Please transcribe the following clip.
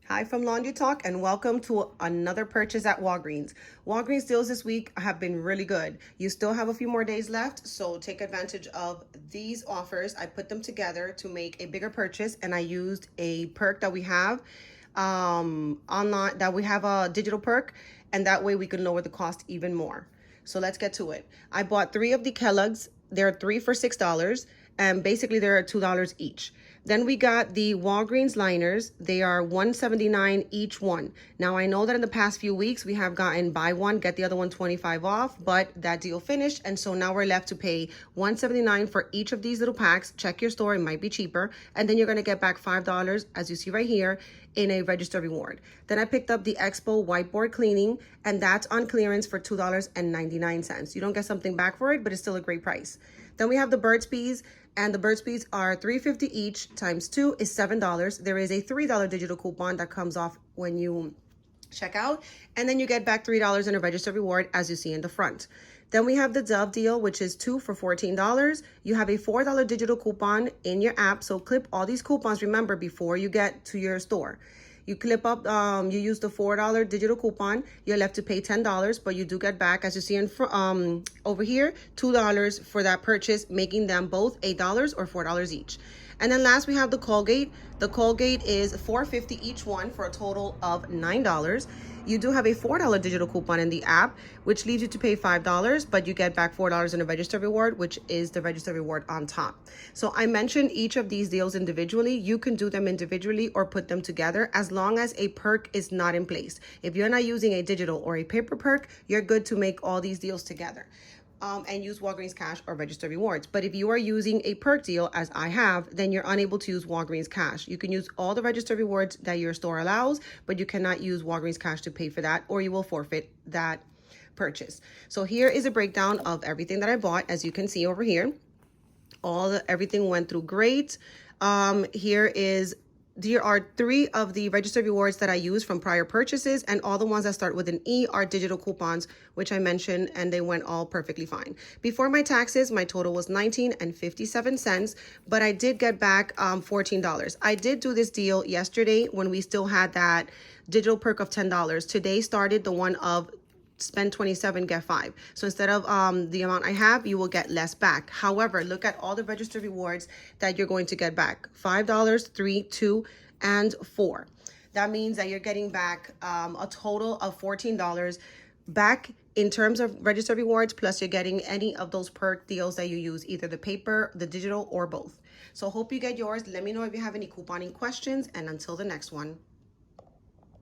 Hi from Laundry Talk and welcome to another purchase at Walgreens. Walgreens deals this week have been really good. You still have a few more days left, so take advantage of these offers. I put them together to make a bigger purchase, and I used a perk that we have online, that we have a digital perk, and that way we can lower the cost even more. So let's get to it. I bought 3 of the Kellogg's. There are 3 for $6, and basically they're $2 each. Then we got the Walgreens liners. They are $1.79 each one. Now I know that in the past few weeks we have gotten buy one, get the other one 25 off, but that deal finished, and so now we're left to pay $1.79 for each of these little packs. Check your store, it might be cheaper, and then you're gonna get back $5, as you see right here, in a register reward. Then I picked up the Expo whiteboard cleaning, and that's on clearance for $2.99. You don't get something back for it, but it's still a great price. Then we have the Burt's Bees, and the Burt's Bees are $3.50 each, times 2 is $7. There is a $3 digital coupon that comes off when you check out, and then you get back $3 in a register reward, as you see in the front. Then we have the Dove deal, which is 2 for $14. You have a $4 digital coupon in your app, so clip all these coupons, remember, before you get to your store. You clip up, you use the $4 digital coupon, you're left to pay $10, but you do get back, as you see in over here, $2 for that purchase, making them both $8 or $4 each. And then last we have the Colgate. The Colgate is $4.50 each one for a total of $9. You do have a $4 digital coupon in the app, which leaves you to pay $5, but you get back $4 in a register reward, which is the register reward on top. So I mentioned each of these deals individually. You can do them individually or put them together as long as a perk is not in place. If you're not using a digital or a paper perk, you're good to make all these deals together. And use Walgreens Cash or register rewards. But if you are using a perk deal, as I have, then you're unable to use Walgreens Cash. You can use all the register rewards that your store allows, but you cannot use Walgreens Cash to pay for that, or you will forfeit that purchase. So here is a breakdown of everything that I bought. As you can see over here, everything went through great. There are 3 of the registered rewards that I use from prior purchases, and all the ones that start with an E are digital coupons, which I mentioned, and they went all perfectly fine. Before my taxes, my total was $19.57, but I did get back $14. I did do this deal yesterday when we still had that digital perk of $10. Today started the one of spend 27, get 5. So instead of the amount I have, you will get less back. However, look at all the registered rewards that you're going to get back. $5, 3, 2, and 4. That means that you're getting back a total of $14 back in terms of registered rewards, plus you're getting any of those perk deals that you use, either the paper, the digital, or both. So hope you get yours. Let me know if you have any couponing questions, and until the next one.